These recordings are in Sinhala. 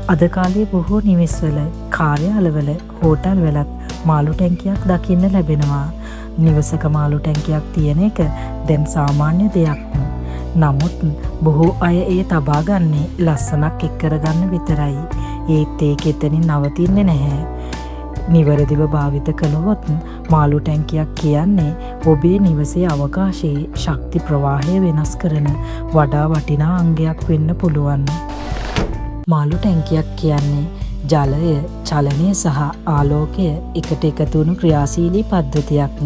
අද කාලේ බොහෝ නිවෙස්වල, කාර්යාලවල, හෝටල්වලත් මාළු ටැංකියක් දකින්න ලැබෙනවා. නිවසක මාළු ටැංකියක් තියෙන එක දැන් සාමාන්‍ය දෙයක්. නමුත් බොහෝ අය ඒ තබා ගන්නේ ලස්සනක් එක් කරගන්න විතරයි. ඒත් ඒක එතනින් නවතින්නේ නැහැ. නිවැරදිව භාවිත කළොත් මාළු ටැංකියක් කියන්නේ ඔබේ නිවසේ අවකාශයේ ශක්ති ප්‍රවාහය වෙනස් කරන වඩා වටිනා අංගයක් වෙන්න පුළුවන්. මාළු ටැංකියක් කියන්නේ ජලය, චලනය සහ ආලෝකය එකට එකතු වුණු ක්‍රියාශීලී පද්ධතියක්.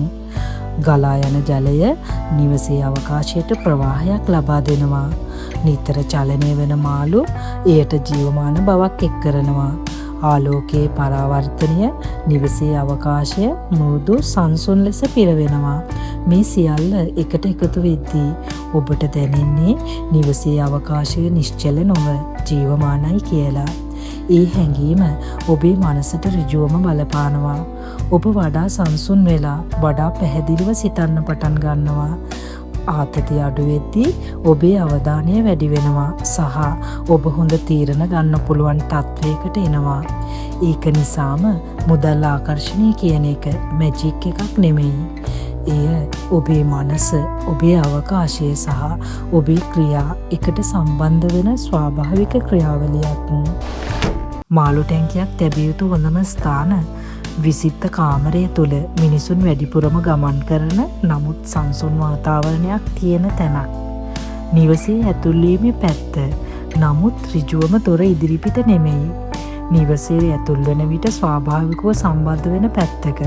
ගලා යන ජලය නිවසේ අවකාශයට ප්‍රවාහයක් ලබා දෙනවා. නිතර චලනය වෙන මාළු එයට ජීවමාන බවක් එක් කරනවා. ආලෝකයේ පරාවර්තනය නිවසේ අවකාශය මෘදු සංසුන් ලෙස පිරවෙනවා. මේ සියල්ල එකට එකතු වෙද්දී ඔබට දැනෙන්නේ නිවසේ අවකාශය නිශ්චල නොව ජීවමානයි කියලා. ඒ හැඟීම ඔබේ මනසට ඍජුවම බලපානවා. ඔබ වඩා සංසුන් වෙලා වඩා පැහැදිලිව සිතන්න පටන් ගන්නවා. ආතතිය අඩු වෙද්දී ඔබේ අවධානය වැඩි වෙනවා සහ ඔබ හොඳ තීරණ ගන්න පුළුවන් තත්වයකට එනවා. ඒක නිසාම මුදල් ආකර්ෂණය කියන එක මැජික් එකක් නෙමෙයි. එය ඔබේ මනස, ඔබේ අවකාශය සහ ඔබේ ක්‍රියා එකට සම්බන්ධ වෙන ස්වාභාවික ක්‍රියාවලියක්. මාළු ටැංකියක් තැබිය යුතු හොඳම ස්ථාන විසිත්ත කාමරය තුළ මිනිසුන් වැඩිපුරම ගමන් කරන නමුත් සංසුන් වාතාවරණයක් තියෙන තැනක්. නිවසේ ඇතුල්වීමේ පැත්ත. නමුත් ඍජුවම දොර ඉදිරිපිට නෙමෙයි. නිවසේ ඇතුල් වෙන විට ස්වාභාවිකව සම්බන්ධ වෙන පැත්තක.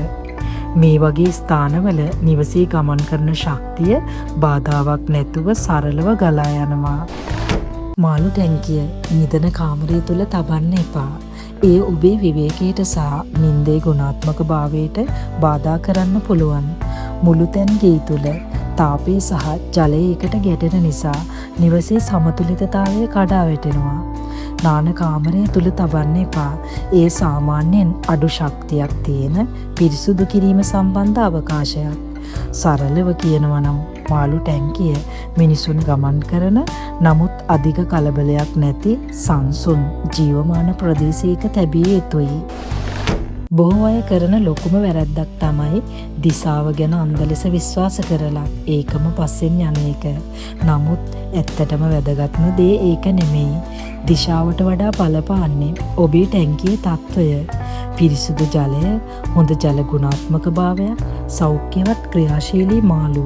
මේ වගේ ස්ථානවල නිවසේ ගමන් කරන ශක්තිය බාධාවක් නැතුව සරලව ගලා යනවා. මාළු ටැංකිය නිදන කාමරය තුළ තබන්න එපා. ඒ ඔබේ විවේකයට සහ නින්දේ ගුණාත්මක භාවයට බාධා කරන්න පුළුවන්. මුළු තැන් ගේ තුළ තාපය සහ ජලය එකට ගැටෙන නිසා නිවසේ සමතුලිතතාවය කඩා වැටෙනවා. නාන කාමරය තුළ තබන්න එපා. ඒ සාමාන්‍යයෙන් අඩු ශක්තියක් තියෙන පිරිසුදු කිරීම සම්බන්ධ අවකාශයක්. සරලව කියනවා නම් මාළු ටැංකිය මිනිසුන් ගමන් කරන නමුත් අධික කලබලයක් නැති සංසුන් ජීවමාන ප්‍රදේශයක තැබිය යුතුයි. බොහෝ අය කරන ලොකුම වැරැද්දක් තමයි දිසාව ගැන අන්ධ ලෙස විශ්වාස කරලා ඒකම පස්සෙන් යන එක. නමුත් ඇත්තටම වැදගත්ම දේ ඒක නෙමෙයි. දිශාවට වඩා බලපාන්නේ ඔබේ ටැංකියේ තත්ත්වය. පිරිසුදු ජලය, හොඳ ජල ගුණාත්මක භාවයක්, සෞඛ්‍යවත් ක්‍රියාශීලී මාළු.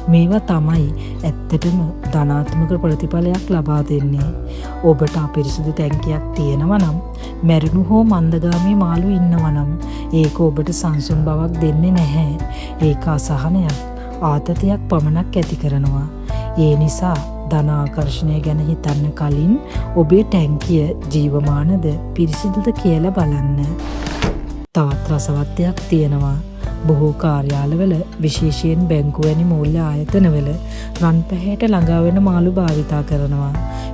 මේවා තමයි ඇත්තටම ධනාත්මක ප්‍රතිඵලයක් ලබා දෙන්නේ. ඔබට අපිරිසුදු ටැංකියක් තියෙනවා නම්, මැරුණු හෝ මන්දගාමී මාළු ඉන්නවා නම් ඒක ඔබට සංසුන් බවක් දෙන්නේ නැහැ. ඒක අසහනයක්, ආතතියක් පමණක් ඇති කරනවා. ඒ නිසා ධන ආකර්ෂණය ගැන හිතන්න කලින් ඔබේ ටැංකිය ජීවමානද පිරිසිදුද කියලා බලන්න. තවත් රසවත් දෙයක් තියෙනවා. බොහෝ කාර්යාලවල විශේෂයෙන් බැංකු වැනි මූල්‍ය ආයතනවල රන් පැහැයට ළඟා වෙන මාළු භාවිතා කරනවා.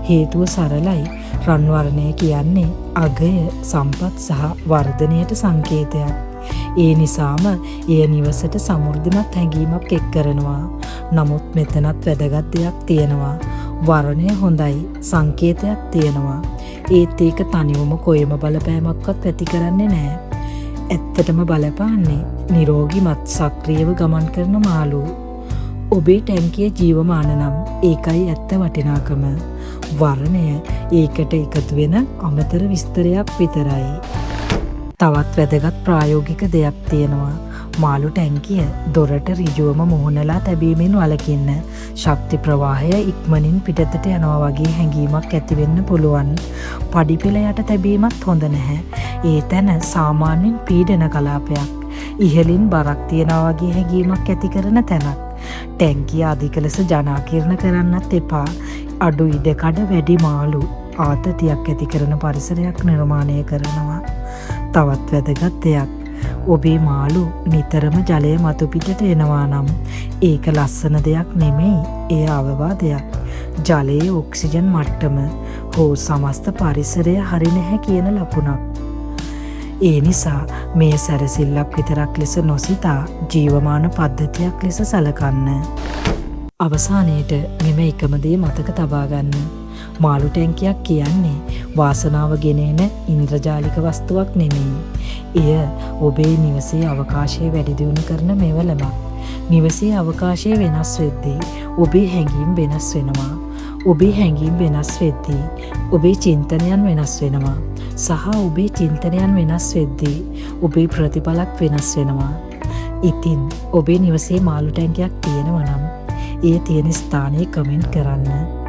හේතුව සරලයි. රන් වර්ණය කියන්නේ අගය, සම්පත් සහ වර්ධනයට සංකේතයක්. ඒ නිසාම එය නිවසට සමෘද්ධිමත් හැඟීමක් එක් කරනවා. නමුත් මෙතනත් වැදගත් දෙයක් තියෙනවා. වර්ණය හොඳයි, සංකේතයක් තියෙනවා. ඒත් ඒක තනිවම කොයිම බලපෑමක්වත් ඇති කරන්නේ නැහැ. ඇත්තටම බලපාන්නේ නිරෝගිමත් සක්‍රියව ගමන් කරන මාළු. ඔබේ ටැංකිය ජීවමාන නම් ඒකයි ඇත්ත වටිනාකම. වර්ණය ඒකට එකතු වෙන අමතර විස්තරයක් විතරයි. තවත් වැදගත් ප්‍රායෝගික දෙයක් තියෙනවා. මාළු ටැංකිය දොරට ඍජුවම මුහුණලා තැබීමෙන් වළකින්න. ශක්ති ප්‍රවාහය ඉක්මනින් පිටතට යනවා වගේ හැඟීමක් ඇති වෙන්න පුළුවන්. පඩිපෙළ යට තැබීමත් හොඳ නැහැ. ඒ තැන සාමාන්‍යයෙන් පීඩන කලාපයක්. ඉහළින් බරක් තියනවා වගේ හැඟීමක් ඇති කරන තැනක්. ටැංකිය අධික ලෙස ජනාකීර්ණ කරන්නත් එපා. අඩු ඉඩකඩ වැඩි මාළු ආතතියක් ඇති කරන පරිසරයක් නිර්මාණය කරනවා. තවත් වැදගත් දෙයක්. ඔබේ මාළු නිතරම ජලය මතු පිටට එනවා නම් ඒක ලස්සන දෙයක් නෙමෙයි. එය අවවාදයක්. ජලයේ ඔක්සිජන් මට්ටම හෝ සමස්ත පරිසරය හරි නැහැ කියන ලකුණක්. ඒ නිසා මේ සැරසිල්ලක් විතරක් ලෙස නොසිතා ජීවමාන පද්ධතියක් ලෙස සලකන්න. අවසානයේට මෙම එකම දේ මතක තබා ගන්න. මාළු ටැංකියක් කියන්නේ වාසනාව ගෙනෙන ඉන්ද්‍රජාලික වස්තුවක් නෙමෙයි. එය ඔබේ නිවසේ අවකාශය වැඩි දියුණු කරන මෙවලමක්. නිවසේ අවකාශය වෙනස් වෙද්දී ඔබේ හැඟීම් වෙනස් වෙනවා. ඔබේ හැඟීම් වෙනස් වෙද්දී ඔබේ චින්තනයන් වෙනස් වෙනවා. සහ ඔබේ චින්තනයන් වෙනස් වෙද්දී ඔබේ ප්‍රතිඵලක් වෙනස් වෙනවා. ඉතින් ඔබේ නිවසේ මාළු ටැංකියක් තියෙනවා නම් ඒ තියෙන ස්ථානයේ කමෙන්ට් කරන්න.